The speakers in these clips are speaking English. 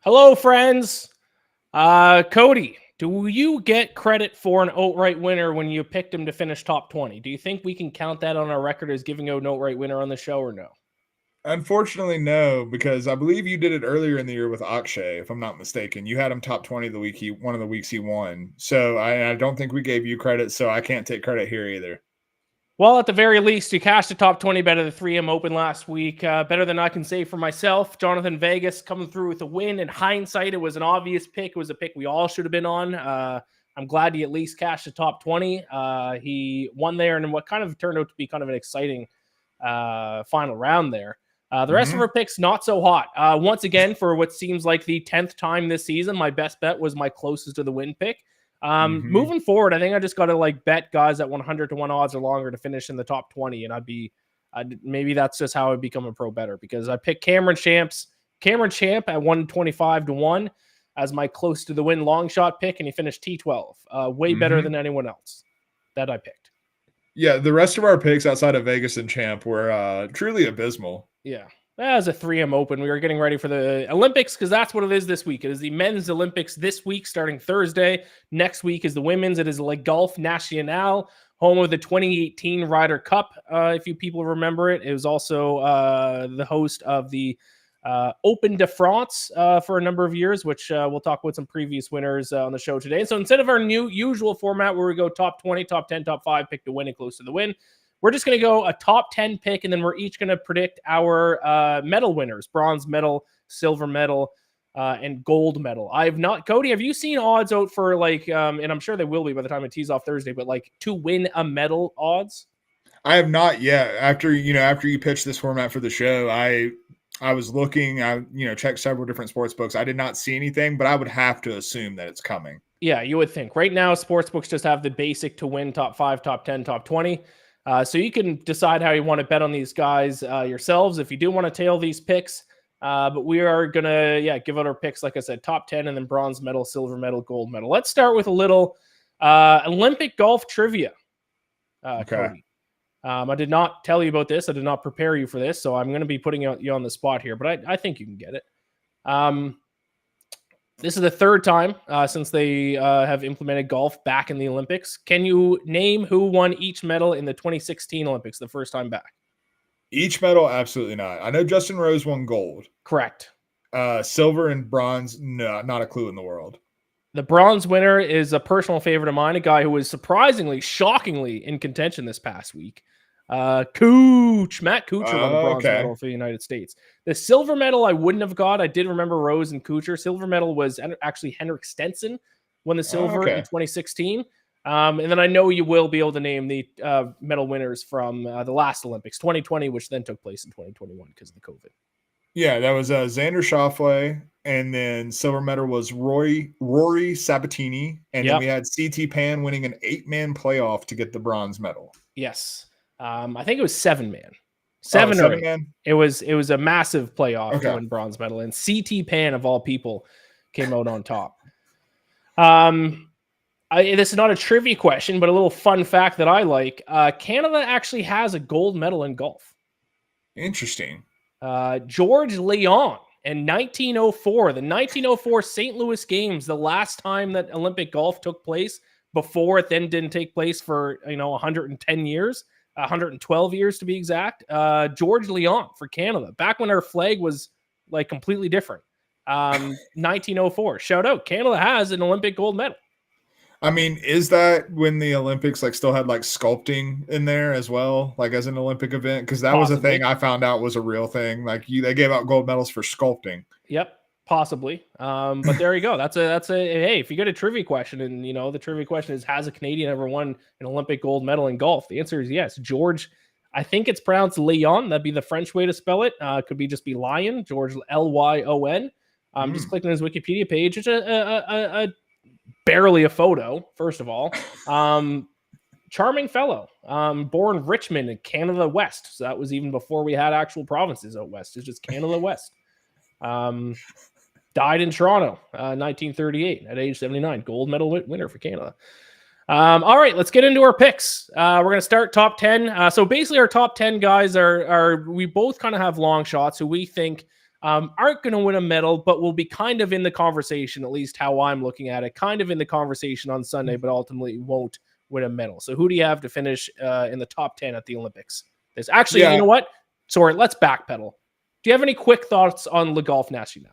Hello, friends. Cody, do you get credit for an outright winner when you picked him to finish top 20? Do you think we can count that on our record as giving out an outright winner on the show or no? Unfortunately, no, because I believe you did it earlier in the year with Akshay, if I'm not mistaken. You had him top 20 the week one of the weeks he won. So I don't think we gave you credit, so I can't take credit here either. Well, at the very least, you cashed a top 20 bet at the 3M Open last week. Better than I can say for myself. Jonathan Vegas coming through with a win. In hindsight, it was an obvious pick. It was a pick we all should have been on. I'm glad he at least cashed the top 20. He won there in what kind of turned out to be kind of an exciting final round there. The rest of our picks, not so hot. Once again, for what seems like the 10th time this season, my best bet was my closest to the win pick. Moving forward, I think I just got to bet guys at 100 to 1 odds or longer to finish in the top 20. And maybe that's just how I become a pro better, because I picked Cameron Champ at 125 to 1 as my close to the win long shot pick. And he finished T12, way better than anyone else that I picked. Yeah. The rest of our picks outside of Vegas and Champ were truly abysmal. Yeah. That was a 3M Open. We were getting ready for the Olympics because that's what it is this week. It is the men's Olympics this week starting Thursday. Next week is the women's. It is Le Golf National, home of the 2018 Ryder Cup, if you people remember it. It was also the host of the Open de France for a number of years, which we'll talk about some previous winners on the show today. So instead of our new usual format where we go top 20, top 10, top 5, pick to win and close to the win, we're just going to go a top 10 pick, and then we're each going to predict our medal winners: bronze medal, silver medal, and gold medal. Cody, have you seen odds out for and I'm sure they will be by the time it tees off Thursday, but to win a medal odds? I have not yet. After you pitched this format for the show, I was looking, I checked several different sports books. I did not see anything, but I would have to assume that it's coming. Yeah, you would think. Right now, sports books just have the basic to win top 5, top 10, top 20. So you can decide how you want to bet on these guys yourselves if you do want to tail these picks. But we are going to give out our picks, like I said, top 10 and then bronze medal, silver medal, gold medal. Let's start with a little Olympic golf trivia. Okay. Cody. I did not tell you about this. I did not prepare you for this, so I'm going to be putting you on the spot here, but I think you can get it. This is the third time since they have implemented golf back in the Olympics. Can you name who won each medal in the 2016 Olympics, the first time back? Each medal? Absolutely not. I know Justin Rose won gold. Correct. Silver and bronze? No, not a clue in the world. The bronze winner is a personal favorite of mine, a guy who was surprisingly, shockingly in contention this past week. Matt Kuchar won the bronze medal for the United States. The silver medal I wouldn't have got. I did remember Rose and Kuchar. Silver medal was actually Henrik Stenson won the silver in 2016. And then I know you will be able to name the medal winners from the last Olympics, 2020, which then took place in 2021 because of the COVID. Yeah, that was Xander Schauffele, and then silver medal was Rory Sabatini, and then we had CT Pan winning an 8-man playoff to get the bronze medal. Yes. I think it was 7-man. Seven or 8. Man? It was a massive playoff to win bronze medal, and CT Pan of all people came out on top. This is not a trivia question, but a little fun fact that I like. Canada actually has a gold medal in golf. Interesting. George Leon in 1904, the 1904 St. Louis Games, the last time that Olympic golf took place before it then didn't take place for 110 years. 112 years to be exact. George Leon for Canada, back when our flag was completely different. 1904. Shout out. Canada has an Olympic gold medal. I mean, is that when the Olympics still had sculpting in there as well, as an Olympic event? Because that was a thing I found out was a real thing. They gave out gold medals for sculpting. Yep. Possibly. But there you go. That's a hey, if you get a trivia question and the trivia question is, has a Canadian ever won an Olympic gold medal in golf? The answer is yes. George, I think it's pronounced Leon. That'd be the French way to spell it. Could be just be Lion, George Lyon. Just clicking his Wikipedia page. It's a barely a photo, first of all. Charming fellow. Born Richmond in Canada West. So that was even before we had actual provinces out west. It's just Canada West. Died in Toronto, 1938 at age 79. Gold medal winner for Canada. All right, let's get into our picks. We're going to start top 10. So basically our top 10 guys are we both kind of have long shots who we think aren't going to win a medal, but will be kind of in the conversation, at least how I'm looking at it, kind of in the conversation on Sunday, but ultimately won't win a medal. So who do you have to finish in the top 10 at the Olympics? There's actually, you know what? Sorry, let's backpedal. Do you have any quick thoughts on Le Golf National?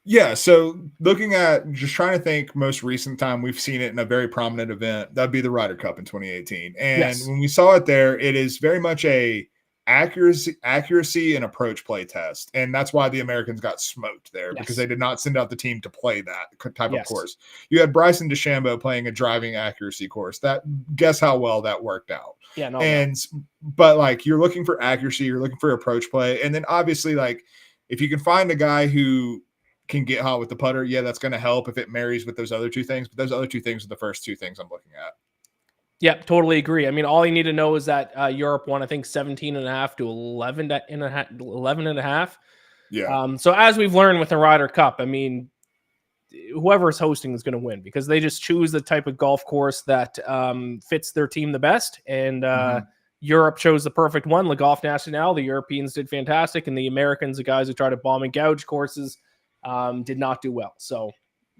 Yeah, so looking at just trying to think most recent time we've seen it in a very prominent event, that'd be the Ryder Cup in 2018. And when we saw it there, it is very much a accuracy and approach play test. And that's why the Americans got smoked there because they did not send out the team to play that type of course. You had Bryson DeChambeau playing a driving accuracy course. That guess how well that worked out. Yeah, but like you're looking for accuracy, you're looking for approach play. And then obviously like if you can find a guy who can get hot with the putter, that's going to help if it marries with those other two things. But those other two things are the first two things I'm looking at. Yep, totally agree. I mean, all you need to know is that Europe won, I think, 17.5 to 11.5. Yeah. So as we've learned with the Ryder Cup, I mean, whoever is hosting is going to win because they just choose the type of golf course that fits their team the best. And Europe chose the perfect one, Le Golf National. The Europeans did fantastic, and the Americans, the guys who try to bomb and gouge courses, did not do well. So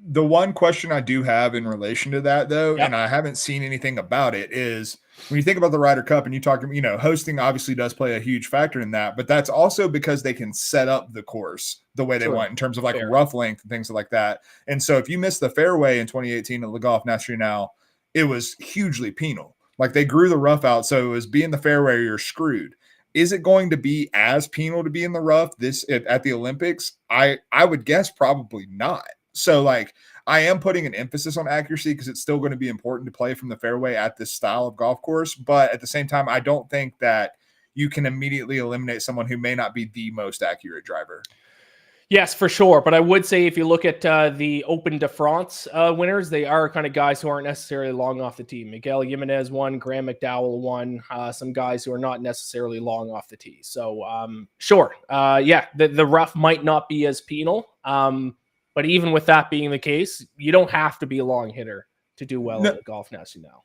the one question I do have in relation to that, though, and I haven't seen anything about it, is when you think about the Ryder Cup and you talk, hosting obviously does play a huge factor in that, but that's also because they can set up the course the way they want in terms of like rough length and things like that. And so if you miss the fairway in 2018 at Le Golf National, it was hugely penal. Like they grew the rough out, so it was be in the fairway or you're screwed. Is it going to be as penal to be in the rough at the Olympics? I would guess probably not. So like I am putting an emphasis on accuracy because it's still going to be important to play from the fairway at this style of golf course. But at the same time, I don't think that you can immediately eliminate someone who may not be the most accurate driver. Yes, for sure. But I would say if you look at the Open de France winners, they are kind of guys who aren't necessarily long off the tee. Miguel Jimenez won, Graham McDowell won, some guys who are not necessarily long off the tee. So sure. The rough might not be as penal. But even with that being the case, you don't have to be a long hitter to do well at the Golf National.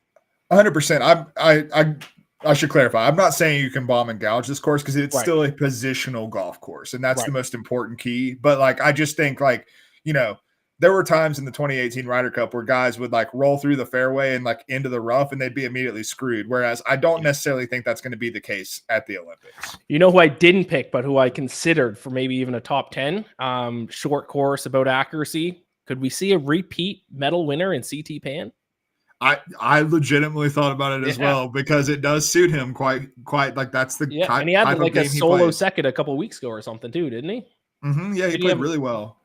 100%. I should clarify. I'm not saying you can bomb and gouge this course because it's still a positional golf course, and that's the most important key. But like, I just think there were times in the 2018 Ryder Cup where guys would like roll through the fairway and like into the rough and they'd be immediately screwed. Whereas I don't necessarily think that's going to be the case at the Olympics. You know who I didn't pick, but who I considered for maybe even a top 10 short course about accuracy. Could we see a repeat medal winner in CT Pan? I legitimately thought about it as well because it does suit him quite like that's the type, and he had like a solo plays. second a couple of weeks ago or something too, didn't he? Yeah, he played really well.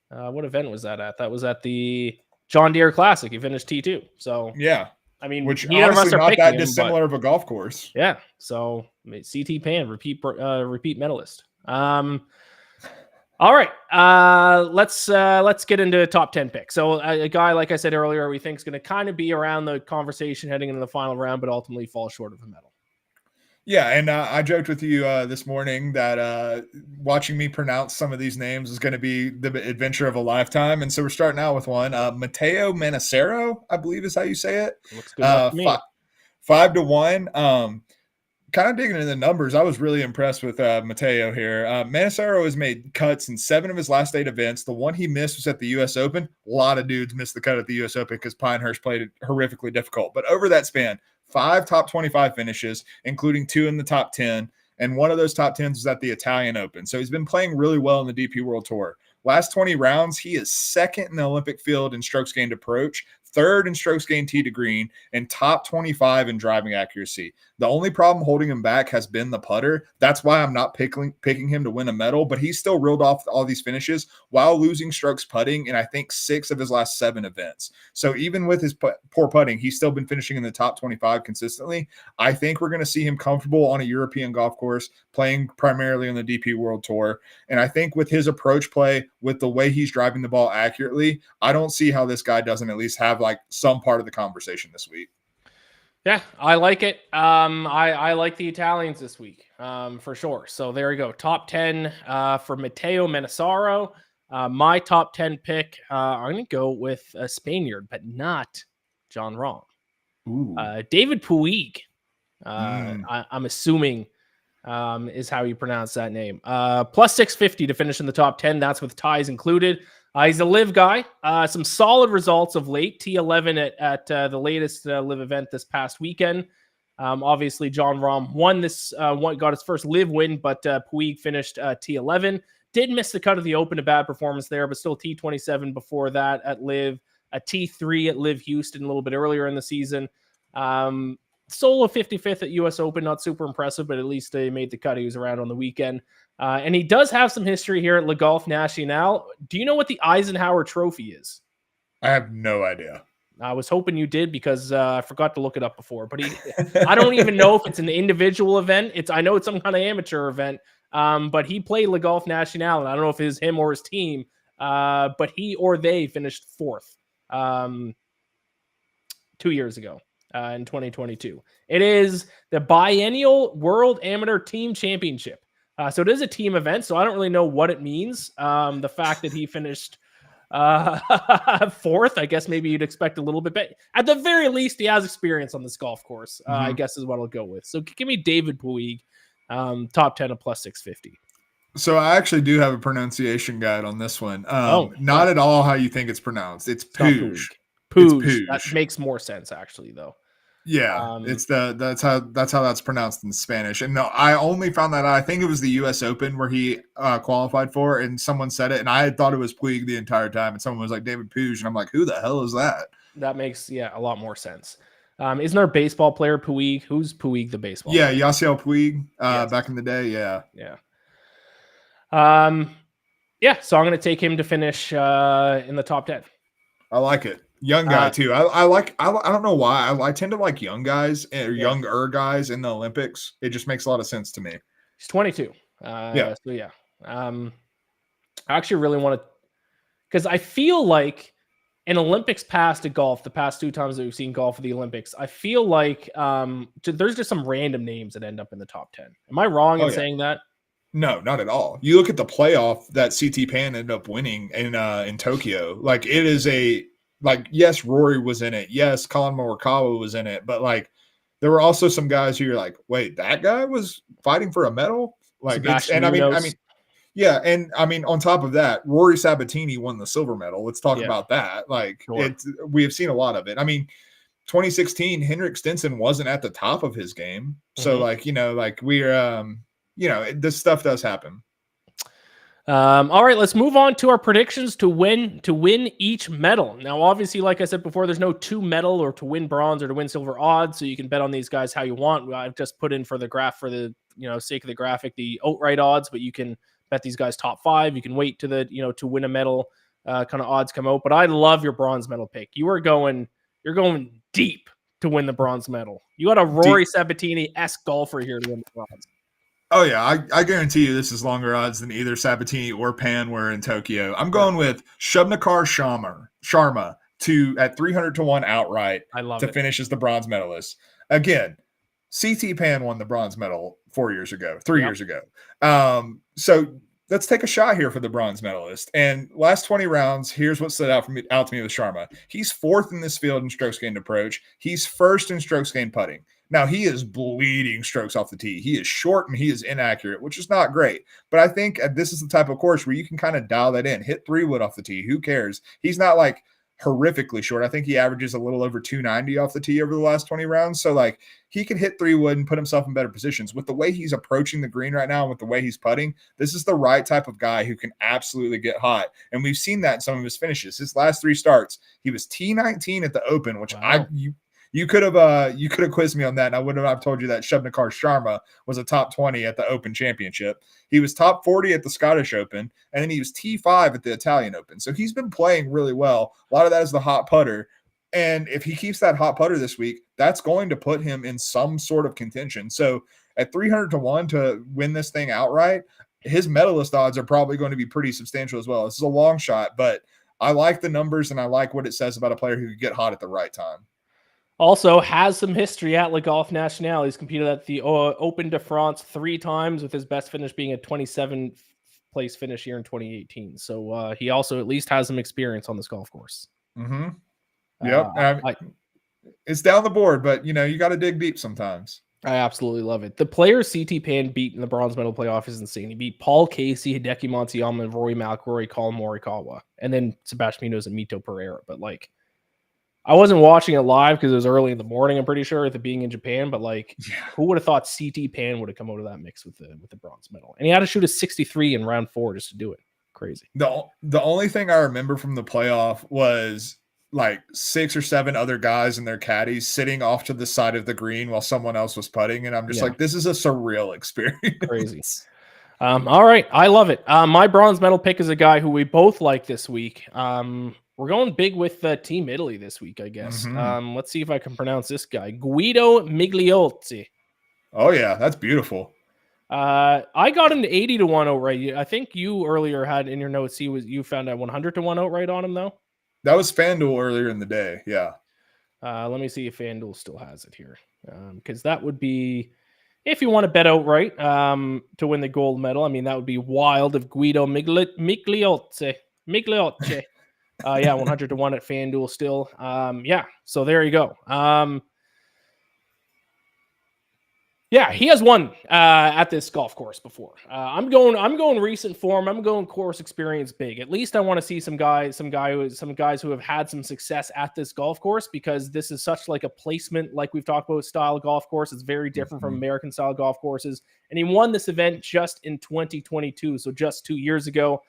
What event was that at? That was at the John Deere Classic. He finished T2. So yeah, I mean, which honestly not that dissimilar of a golf course. Yeah. So CT Pan repeat medalist. All right, let's get into top 10 picks. So a guy, like I said earlier, we think is going to kind of be around the conversation heading into the final round, but ultimately fall short of a medal. Yeah, and I joked with you this morning that watching me pronounce some of these names is going to be the adventure of a lifetime. And so we're starting out with one. Matteo Manassero, I believe is how you say it. Looks good to me. 5-1. Kind of digging into the numbers, I was really impressed with Matteo here. Manassero has made cuts in 7 of his last 8 events. The one he missed was at the U.S. Open. A lot of dudes missed the cut at the U.S. Open because Pinehurst played it horrifically difficult. But over that span, 5 top 25 finishes, including 2 in the top 10. And one of those top 10s was at the Italian Open. So he's been playing really well in the DP World Tour. Last 20 rounds, he is second in the Olympic field in strokes gained approach, third in strokes gained tee to green, and top 25 in driving accuracy. The only problem holding him back has been the putter. That's why I'm not picking him to win a medal, but he's still reeled off all these finishes while losing strokes putting in, I think, 6 of his last 7 events. So even with his poor putting, he's still been finishing in the top 25 consistently. I think we're going to see him comfortable on a European golf course, playing primarily on the DP World Tour. And I think with his approach play, with the way he's driving the ball accurately, I don't see how this guy doesn't at least have like some part of the conversation this week. Yeah, I like it. I like the Italians this week for sure. So there you go. Top 10 for Matteo Manassero. My top 10 pick, I'm going to go with a Spaniard, but not John Rahm. David Puig. I'm assuming is how you pronounce that name. Plus 650 to finish in the top 10. That's with ties included. He's a live guy. Some solid results of late. T11 at the latest live event this past weekend. Obviously, John Rahm won this one, got his first live win, but Puig finished T11. Did miss the cut of the Open, a bad performance there, but still T27 before that at live. A T3 at live Houston a little bit earlier in the season. Solo 55th at US Open, not super impressive, but at least they made the cut. He was around on the weekend. And he does have some history here at Le Golf National. Do you know what the Eisenhower Trophy is? I have no idea. I was hoping you did because I forgot to look it up before. But I don't even know if it's an individual event. I know it's some kind of amateur event. But he played Le Golf National, and I don't know if it was him or his team. But he or they finished fourth 2 years ago. In 2022. It is the biennial World Amateur Team Championship. So it is a team event, so I don't really know what it means. The fact that he finished fourth, I guess maybe you'd expect a little bit better. At the very least, he has experience on this golf course, I guess is what I'll go with. So give me David Puig, top 10 of plus 650. So I actually do have a pronunciation guide on this one. Not at all how you think it's pronounced. It's Puig. Puig. That makes more sense, actually, though. Yeah, that's how that's pronounced in Spanish. And no, I only found that out. I think it was the U.S. Open where he qualified for, and someone said it, and I had thought it was Puig the entire time, and someone was like David Puig, and I'm like, who the hell is that? That makes a lot more sense. Isn't there a baseball player Puig? Who's Puig the baseball? Yeah, player? Yasiel Puig. Yes. Back in the day. Yeah. So I'm going to take him to finish in the top 10. I like it. Young guy too. I don't know why. I tend to like young guys or younger guys in the Olympics. It just makes a lot of sense to me. He's 22. I actually really want to, because I feel like in Olympics past at golf, the past 2 times that we've seen golf at the Olympics, I feel like there's just some random names that end up in the top 10. Am I wrong in saying that? No, not at all. You look at the playoff that CT Pan ended up winning in Tokyo. Like it is yes, Rory was in it. Yes, Colin Morikawa was in it. But like, there were also some guys who you're like, wait, that guy was fighting for a medal. Like, yeah, and I mean, on top of that, Rory Sabatini won the silver medal. Let's talk about that. Like, we have seen a lot of it. I mean, 2016, Henrik Stenson wasn't at the top of his game, so this stuff does happen. All right, let's move on to our predictions to win each medal. Now, obviously, like I said before, there's no 2 medal or to win bronze or to win silver odds, so you can bet on these guys how you want. I've just put in for the graph for the sake of the graphic the outright odds, but you can bet these guys top 5. You can wait to the to win a medal kind of odds come out. But I love your bronze medal pick. You're going deep to win the bronze medal. You got a Rory Sabatini-esque golfer here to win the bronze. Oh, yeah. I guarantee you this is longer odds than either Sabatini or Pan were in Tokyo. I'm going with Shubhankar Sharma at 300 to 1 outright to finish as the bronze medalist. Again, CT Pan won the bronze medal 3 years ago. So let's take a shot here for the bronze medalist. And last 20 rounds, here's what stood out to me with Sharma. He's 4th in this field in strokes gained approach. He's 1st in strokes gained putting. Now, he is bleeding strokes off the tee. He is short and he is inaccurate, which is not great. But I think this is the type of course where you can kind of dial that in. Hit 3-wood off the tee. Who cares? He's not like horrifically short. I think he averages a little over 290 off the tee over the last 20 rounds. So, like, he can hit 3-wood and put himself in better positions. With the way he's approaching the green right now and with the way he's putting, this is the right type of guy who can absolutely get hot. And we've seen that in some of his finishes. His last 3 starts, he was T19 at the Open, which You could have quizzed me on that, and I would have told you that Shubhankar Sharma was a top 20 at the Open Championship. He was top 40 at the Scottish Open, and then he was T5 at the Italian Open. So he's been playing really well. A lot of that is the hot putter. And if he keeps that hot putter this week, that's going to put him in some sort of contention. So at 300 to 1 to win this thing outright, his medalist odds are probably going to be pretty substantial as well. This is a long shot, but I like the numbers, and I like what it says about a player who could get hot at the right time. Also has some history at Le Golf National. He's competed at the Open de France 3 times, with his best finish being a 27th place finish here in 2018. So he also at least has some experience on this golf course. Mm-hmm. Yep. It's down the board, but you got to dig deep sometimes. I absolutely love it. The players CT Pan beat in the bronze medal playoff is insane. He beat Paul Casey, Hideki Matsuyama, Rory McIlroy, Colin Morikawa, and then Sebastian Munoz and Mito Pereira. But like, I wasn't watching it live because it was early in the morning. I'm pretty sure with it being in Japan. But like, who would have thought CT Pan would have come out of that mix with the bronze medal? And he had to shoot a 63 in round 4 just to do it. Crazy. The only thing I remember from the playoff was like 6 or 7 other guys and their caddies sitting off to the side of the green while someone else was putting, and I'm just like, this is a surreal experience. Crazy. All right, I love it. My bronze medal pick is a guy who we both like this week. We're going big with Team Italy this week, I guess. Let's see if I can pronounce this guy, Guido Migliozzi. Oh yeah, that's beautiful. I got him to 80 to 1 outright. I think you earlier had in your notes you found out 100 to 1 outright on him though. That was FanDuel earlier in the day. Yeah. Let me see if FanDuel still has it here, because that would be if you want to bet outright to win the gold medal. I mean, that would be wild if Guido Migliozzi. Yeah, 100 to 1 at FanDuel still. Yeah, so there you go. Yeah, he has won at this golf course before. I'm going recent form. I'm going course experience big. At least I want to see some guys who have had some success at this golf course, because this is such like a placement, like we've talked about, style golf course. It's very different from American style golf courses. And he won this event just in 2022, so just 2 years ago.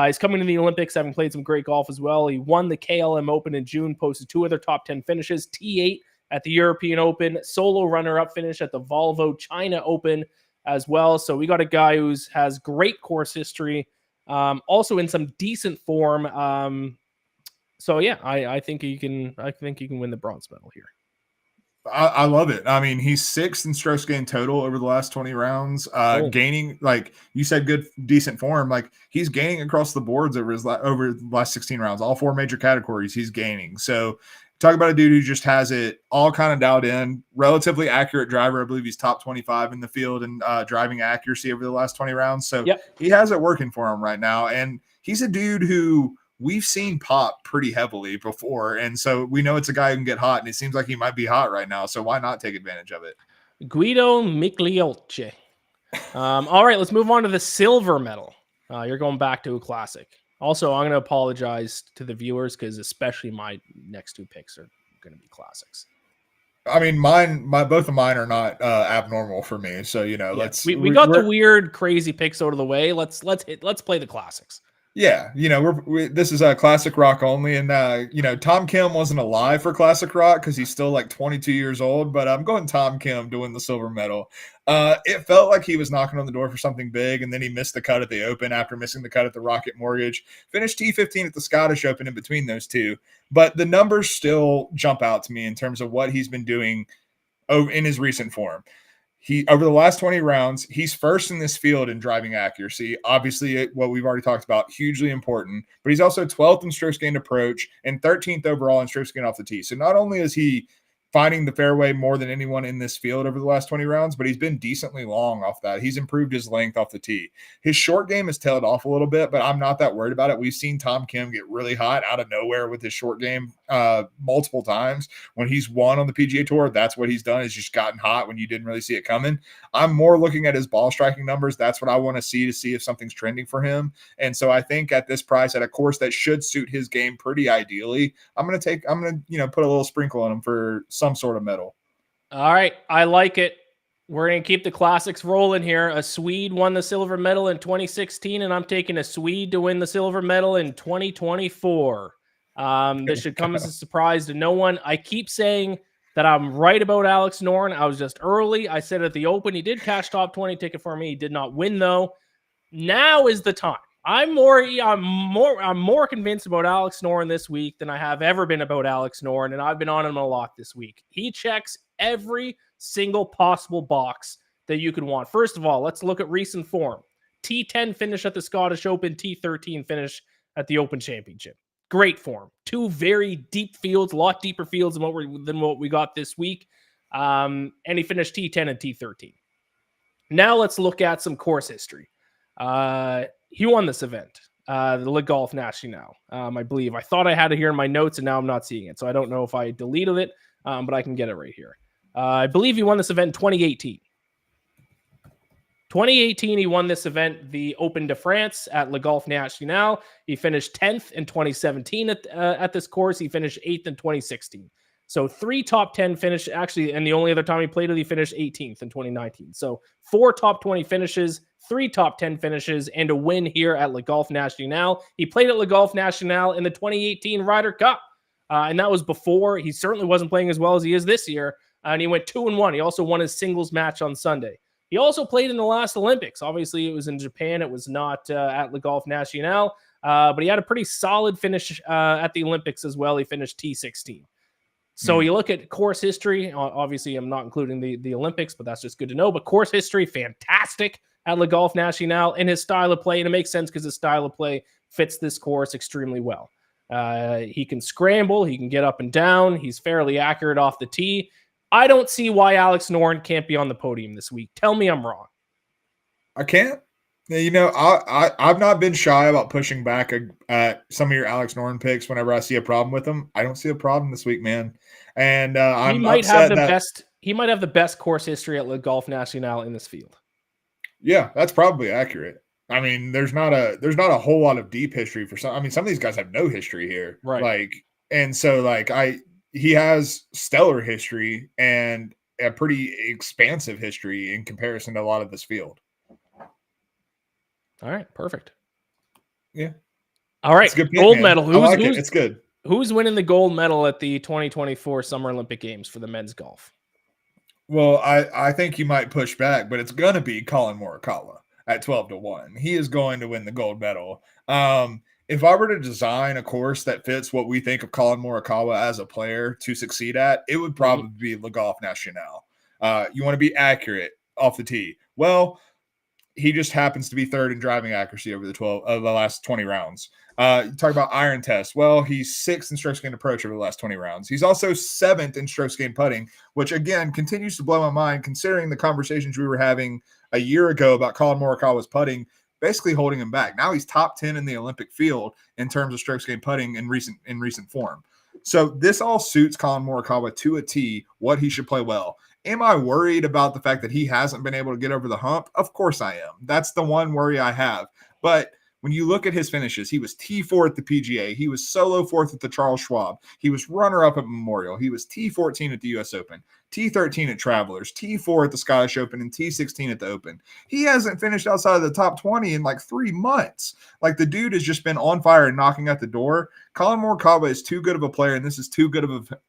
He's coming to the Olympics, having played some great golf as well. He won the KLM Open in June, posted 2 other top 10 finishes, T8 at the European Open, solo runner-up finish at the Volvo China Open as well. So we got a guy who has great course history, also in some decent form. So yeah, I think you can win the bronze medal here. I love it. I mean, he's 6th in strokes gained total over the last 20 rounds, gaining, like you said, decent form. Like he's gaining across the boards over the last 16 rounds, all 4 major categories he's gaining. So talk about a dude who just has it all kind of dialed in, relatively accurate driver. I believe he's top 25 in the field in driving accuracy over the last 20 rounds. So he has it working for him right now. And he's a dude who we've seen pop pretty heavily before. And so we know it's a guy who can get hot, and it seems like he might be hot right now. So why not take advantage of it? Guido Migliozzi. All right, let's move on to the silver medal. You're going back to a classic. Also, I'm going to apologize to the viewers because especially my next 2 picks are going to be classiks. I mean, both of mine are not abnormal for me. So, we got the weird, crazy picks out of the way. Let's play the classics. Yeah, this is a classic rock only, and Tom Kim wasn't alive for classic rock because he's still like 22 years old. But I'm going Tom Kim to win the silver medal. It felt like he was knocking on the door for something big, and then he missed the cut at the Open after missing the cut at the Rocket Mortgage. Finished T15 at the Scottish Open in between those 2, but the numbers still jump out to me in terms of what he's been doing in his recent form. Over the last 20 rounds, he's first in this field in driving accuracy. Obviously, what we've already talked about, hugely important. But he's also 12th in strokes gained approach and 13th overall in strokes gained off the tee. So not only is he finding the fairway more than anyone in this field over the last 20 rounds, but he's been decently long off that. He's improved his length off the tee. His short game has tailed off a little bit, but I'm not that worried about it. We've seen Tom Kim get really hot out of nowhere with his short game multiple times. When he's won on the PGA Tour, that's what he's done, is just gotten hot when you didn't really see it coming. I'm more looking at his ball striking numbers. That's what I want to see if something's trending for him. And so I think at this price, at a course that should suit his game pretty ideally, I'm going to put a little sprinkle on him for some sort of medal. All right, I like it. We're going to keep the classics rolling here. A Swede won the silver medal in 2016, and I'm taking a Swede to win the silver medal in 2024. This should come as a surprise to no one. I keep saying that I'm right about Alex Noren. I was just early. I said at the Open, he did cash top 20 ticket for me. He did not win, though. Now is the time. I'm more convinced about Alex Noren this week than I have ever been about Alex Noren, and I've been on him a lot this week. He checks every single possible box that you could want. First of all, let's look at recent form. T10 finish at the Scottish Open, T13 finish at the Open Championship. Great form. 2 very deep fields, a lot deeper fields than what we got this week. And he finished T10 and T13. Now let's look at some course history. He won this event, the Le Golf National, I believe. I thought I had it here in my notes, and now I'm not seeing it. So I don't know if I deleted it, but I can get it right here. I believe he won this event in 2018. 2018, he won this event, the Open de France at Le Golf National. He finished 10th in 2017 at this course. He finished 8th in 2016. So 3 top 10 finish, actually, and the only other time he played it, he finished 18th in 2019. So 4 top 20 finishes, 3 top 10 finishes, and a win here at Le Golf National. He played at Le Golf National in the 2018 Ryder Cup, and that was before. He certainly wasn't playing as well as he is this year, and he went 2-1. He also won his singles match on Sunday. He also played in the last Olympics. Obviously, it was in Japan. It was not at Le Golf National, but he had a pretty solid finish at the Olympics as well. He finished T16. So you look at course history. Obviously, I'm not including the Olympics, but that's just good to know. But course history, fantastic at Le Golf National, and his style of play. And it makes sense because his style of play fits this course extremely well. He can scramble. He can get up and down. He's fairly accurate off the tee. I don't see why Alex Noren can't be on the podium this week. Tell me I'm wrong. I can't. You know, I've not been shy about pushing back at some of your Alex Noren picks whenever I see a problem with them. I don't see a problem this week, man. And I'm upset that he might have the best course history at Le Golf National in this field. Yeah, that's probably accurate. I mean, there's not a whole lot of deep history for some. I mean, some of these guys have no history here, right? He has stellar history and a pretty expansive history in comparison to a lot of this field. All right, perfect. Yeah. All right, gold medal. It's good. Who's winning the gold medal at the 2024 Summer Olympic Games for the men's golf? Well, I think you might push back, but it's going to be Colin Morikawa at 12-1. He is going to win the gold medal. If I were to design a course that fits what we think of Colin Morikawa as a player to succeed at, it would probably be Le Golf National. You want to be accurate off the tee. Well, he just happens to be third in driving accuracy over the last 20 rounds. You talk about iron test. Well, he's 6th in strokes gained approach over the last 20 rounds. He's also 7th in strokes gained putting, which again continues to blow my mind considering the conversations we were having a year ago about Colin Morikawa's putting basically holding him back. Now he's top 10 in the Olympic field in terms of strokes gained putting in recent form. So this all suits Colin Morikawa to a T, what he should play well. Am I worried about the fact that he hasn't been able to get over the hump? Of course I am. That's the one worry I have. But when you look at his finishes, he was T4 at the PGA. He was solo 4th at the Charles Schwab. He was runner-up at Memorial. He was T14 at the U.S. Open, T13 at Travelers, T4 at the Scottish Open, and T16 at the Open. He hasn't finished outside of the top 20 in like 3 months. Like the dude has just been on fire and knocking at the door. Colin Morikawa is too good of a player, and this is too good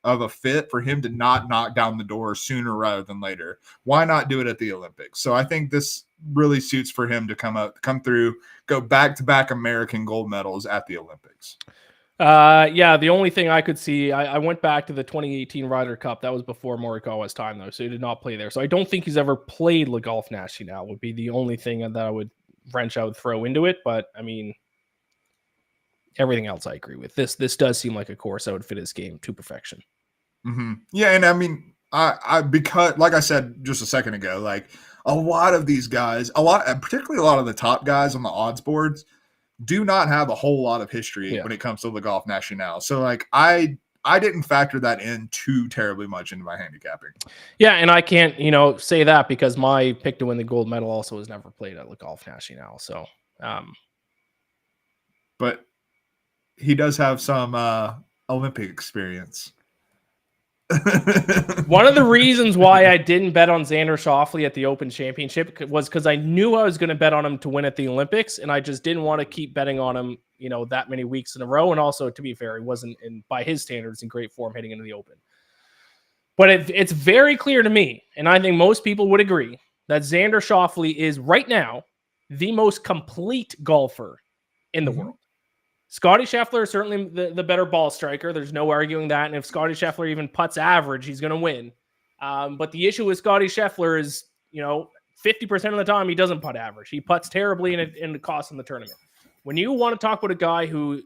of a fit for him to not knock down the door sooner rather than later. Why not do it at the Olympics? So I think this really suits for him to come through, go back-to-back American gold medals at the Olympics. Yeah, the only thing I could see, I went back to the 2018 Ryder Cup. That was before Morikawa's time, though, so he did not play there. So I don't think he's ever played Le Golf National, would be the only thing that I would throw into it. But, I mean, everything else I agree with. This does seem like a course that would fit his game to perfection. Mm-hmm. Yeah, and I mean, because like I said just a second ago, like a lot of these guys, particularly a lot of the top guys on the odds boards, do not have a whole lot of history when it comes to Le Golf National. So like I didn't factor that in too terribly much into my handicapping. Yeah, and I can't, say that because my pick to win the gold medal also was never played at Le Golf National. So, but he does have some Olympic experience. One of the reasons why I didn't bet on Xander Schauffele at the Open Championship was because I knew I was going to bet on him to win at the Olympics, and I just didn't want to keep betting on him, that many weeks in a row. And also, to be fair, he wasn't by his standards in great form heading into the Open. But it's very clear to me, and I think most people would agree, that Xander Schauffele is right now the most complete golfer in the world. Scotty Scheffler is certainly the better ball striker. There's no arguing that. And if Scotty Scheffler even putts average, he's going to win. But the issue with Scotty Scheffler is, 50% of the time he doesn't putt average. He putts terribly and it costs him the tournament. When you want to talk about a guy who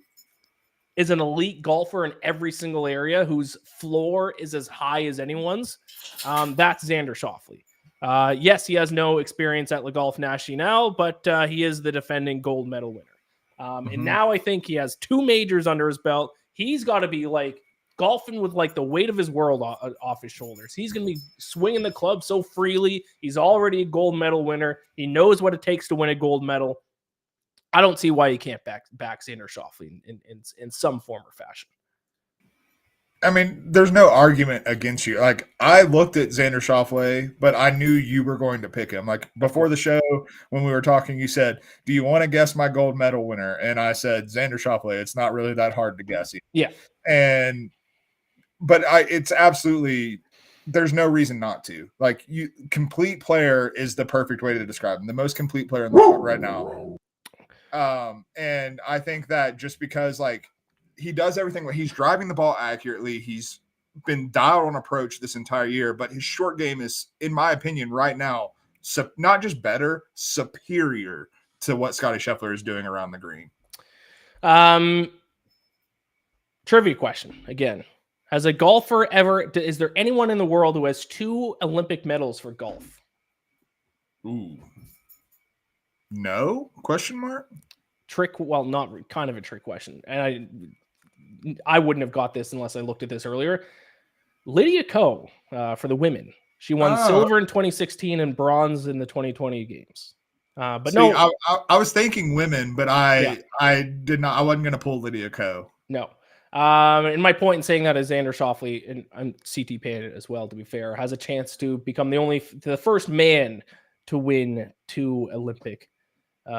is an elite golfer in every single area, whose floor is as high as anyone's, that's Xander Schauffele. Yes, he has no experience at Le Golf National, but he is the defending gold medal winner. And now I think he has 2 majors under his belt. He's got to be like golfing with like the weight of his world off his shoulders. He's going to be swinging the club so freely. He's already a gold medal winner. He knows what it takes to win a gold medal. I don't see why he can't back Xander Schauffele in some form or fashion. I mean, there's no argument against you. Like, I looked at Xander Schauffele, but I knew you were going to pick him. Like, before the show, when we were talking, you said, do you want to guess my gold medal winner? And I said, Xander Schauffele. It's not really that hard to guess. Yeah. But it's absolutely, there's no reason not to. Like, complete player is the perfect way to describe him. The most complete player in the world right now. And I think that just because, like, he does everything. He's driving the ball accurately. He's been dialed on approach this entire year, but his short game is, in my opinion, right now, not just better, superior to what Scotty Scheffler is doing around the green. Trivia question again. Has a golfer is there anyone in the world who has 2 Olympic medals for golf? Ooh. No? Question mark? Well, not kind of a trick question. And I wouldn't have got this unless I looked at this earlier. Lydia Ko for the women. She won silver in 2016 and bronze in the 2020 games. But no, I was thinking women, but I did not. I wasn't going to pull Lydia Ko. No. And my point in saying that is Xander Schauffele, and I'm CT paying it as well, to be fair, has a chance to become the first man to win 2 Olympic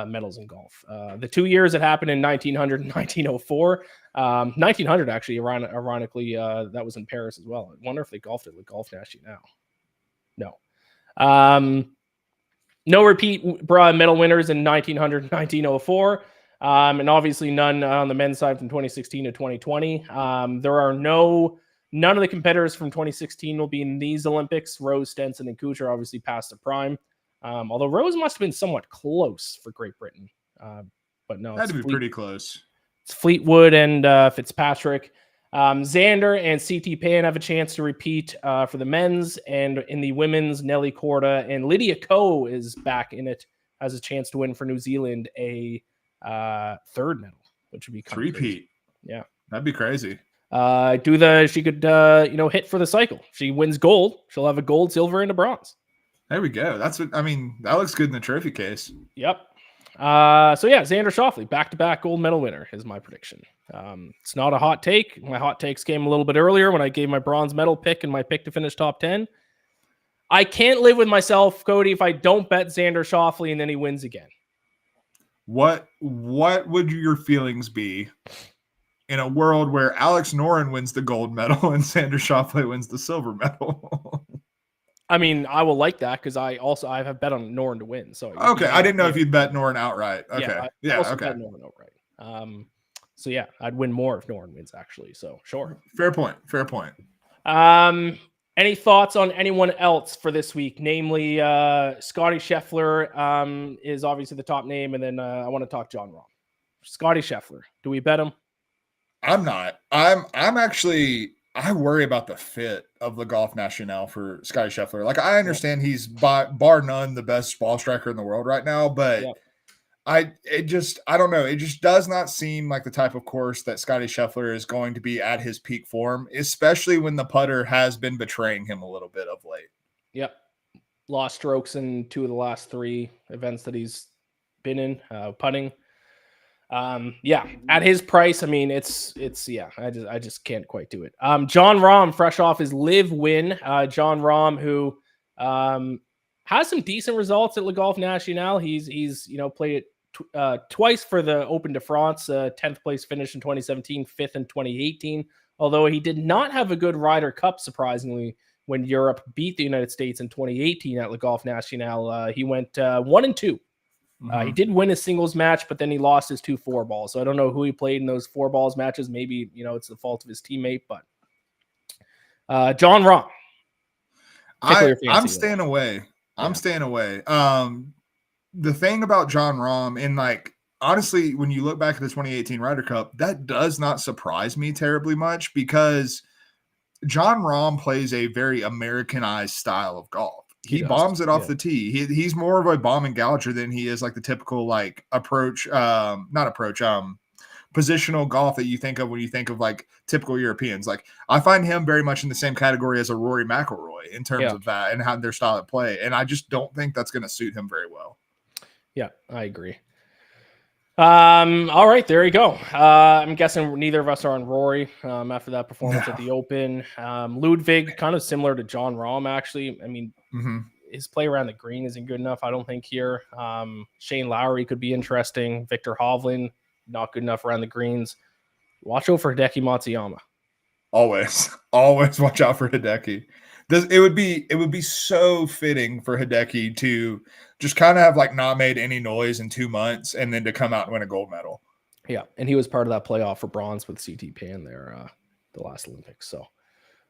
medals in golf. The 2 years it happened in 1900 and 1904. 1900, actually, ironically, that was in Paris as well. I wonder if they golfed it with Golf National. No. No repeat medal winners in 1900 and 1904. And obviously none on the men's side from 2016 to 2020. There are none of the competitors from 2016 will be in these Olympics. Rose, Stenson, and Kuchar obviously past the prime. Although Rose must have been somewhat close for Great Britain. But no. Had to be pretty close. It's Fleetwood and Fitzpatrick. Xander and CT Pan have a chance to repeat for the men's, and in the women's, Nelly Korda and Lydia Ko is back in it, has a chance to win for New Zealand a 3rd medal, which would be kind of crazy. Yeah, that'd be crazy. She could hit for the cycle. If she wins gold, she'll have a gold, silver, and a bronze. There we go. That's what I mean. That looks good in the trophy case. Yep. So yeah, Xander Schauffele, back-to-back gold medal winner is my prediction. It's not a hot take. My hot takes came a little bit earlier when I gave my bronze medal pick and my pick to finish top 10. I can't live with myself, Cody, if I don't bet Xander Schauffele and then he wins again. What would your feelings be in a world where Alex Noren wins the gold medal and Xander Schauffele wins the silver medal? I mean, I will like that because I have bet on Noren to win. So okay, I didn't know if you'd bet Noren outright. Okay, okay. Bet Noren outright. So yeah, I'd win more if Noren wins actually. So sure. Fair point. Any thoughts on anyone else for this week? Namely, Scotty Scheffler is obviously the top name, and then I want to talk Jon Rahm. Scotty Scheffler, do we bet him? I'm not. I'm actually. I worry about the fit of the Golf National for Scotty Scheffler. Like, I understand he's bar none the best ball striker in the world right now, but I don't know. It just does not seem like the type of course that Scotty Scheffler is going to be at his peak form, especially when the putter has been betraying him a little bit of late. Yep. Lost strokes in 2 of the last 3 events that he's been in, putting. At his price, I mean, it's I just can't quite do it. Jon Rahm, fresh off his live win. Jon Rahm, who has some decent results at Le Golf National. He's played it twice for the Open de France, 10th place finish in 2017, 5th in 2018. Although he did not have a good Ryder Cup, surprisingly, when Europe beat the United States in 2018 at Le Golf National. He went 1-2. He did win a singles match, but then he lost his 2 4-balls. So I don't know who he played in those 4-balls matches. Maybe, it's the fault of his teammate, but Jon Rahm. I'm staying away. I'm staying away. The thing about Jon Rahm, and honestly, when you look back at the 2018 Ryder Cup, that does not surprise me terribly much because Jon Rahm plays a very Americanized style of golf. He bombs it off the tee. He's more of a bomb and gouger than he is like the typical positional golf that you think of when you think of like typical Europeans. Like I find him very much in the same category as a Rory McIlroy in terms of that and how their style of play. And I just don't think that's going to suit him very well. Yeah, I agree. All right, there you go. I'm guessing neither of us are on Rory after that performance at the Open. Ludwig, kind of similar to John Rahm, actually. I mean, his play around the green isn't good enough, I don't think, here. Shane Lowry could be interesting. Victor Hovland, not good enough around the greens. Watch out for Hideki Matsuyama. Always watch out for Hideki. It would be so fitting for Hideki to just kind of have like not made any noise in 2 months and then to come out and win a gold medal. Yeah, and he was part of that playoff for bronze with CT Pan there, the last Olympics. So,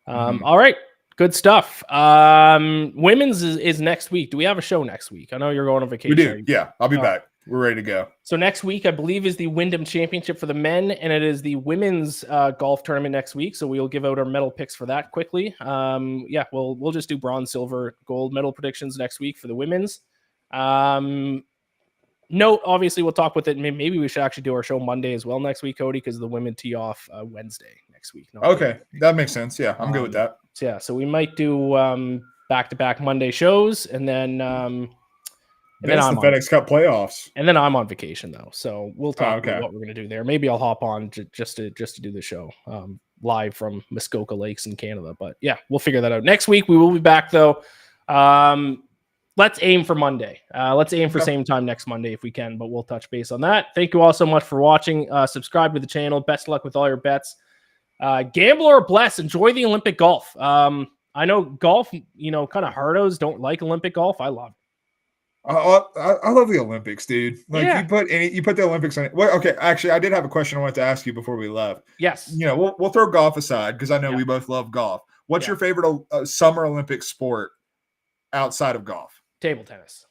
all right, good stuff. Women's is next week. Do we have a show next week? I know you're going on vacation. We do. Yeah, I'll be back. We're ready to go. So next week, I believe, is the Wyndham Championship for the men, and it is the women's golf tournament next week. So we'll give out our medal picks for that quickly. Yeah, we'll just do bronze, silver, gold medal predictions next week for the women's. Note, obviously, we'll talk with it. Maybe we should actually do our show Monday as well next week, Cody, because the women tee off Wednesday next week. Okay, that makes sense. Yeah, I'm good with that. So yeah, so we might do back-to-back Monday shows, and then then I'm the FedEx Cup playoffs. And then I'm on vacation though, so we'll talk about what we're gonna do there. Maybe I'll hop on just to do the show live from Muskoka Lakes in Canada. But yeah, we'll figure that out next week. We will be back though. Let's aim for Monday. Let's aim for same time next Monday if we can. But we'll touch base on that. Thank you all so much for watching. Subscribe to the channel. Best of luck with all your bets. Gamble or bless. Enjoy the Olympic golf. I know golf. Kind of hardos don't like Olympic golf. I love it. I love the Olympics, dude. Like you put the Olympics on it. Well, okay, actually, I did have a question I wanted to ask you before we left. Yes. We'll throw golf aside because I know we both love golf. What's your favorite summer Olympic sport outside of golf? Table tennis.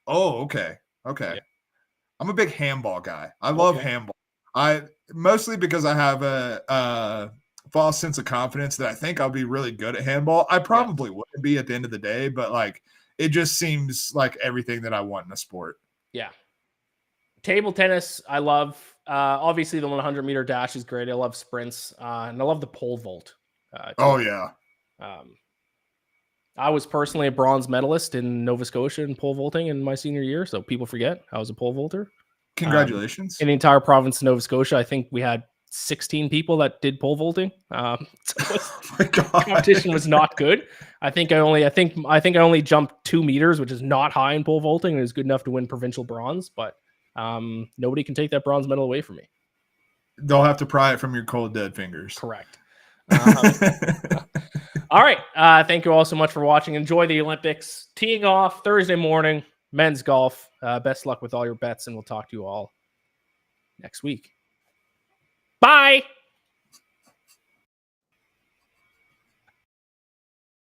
Oh, okay. Yeah. I'm a big handball guy. I love handball. I mostly because I have a false sense of confidence that I think I'll be really good at handball. I probably wouldn't be at the end of the day, but like. It just seems like everything that I want in a sport. Yeah. Table tennis, I love. Obviously, the 100-meter dash is great. I love sprints, and I love the pole vault. I was personally a bronze medalist in Nova Scotia in pole vaulting in my senior year, so people forget I was a pole vaulter. Congratulations. In the entire province of Nova Scotia, I think we had 16 people that did pole vaulting. Competition was not good. I think I only jumped 2 meters, which is not high in pole vaulting. It was good enough to win provincial bronze, but nobody can take that bronze medal away from me. They'll have to pry it from your cold dead fingers. Correct. All right. Thank you all so much for watching. Enjoy the Olympics. Teeing off Thursday morning, men's golf. Best luck with all your bets, and we'll talk to you all next week. Bye.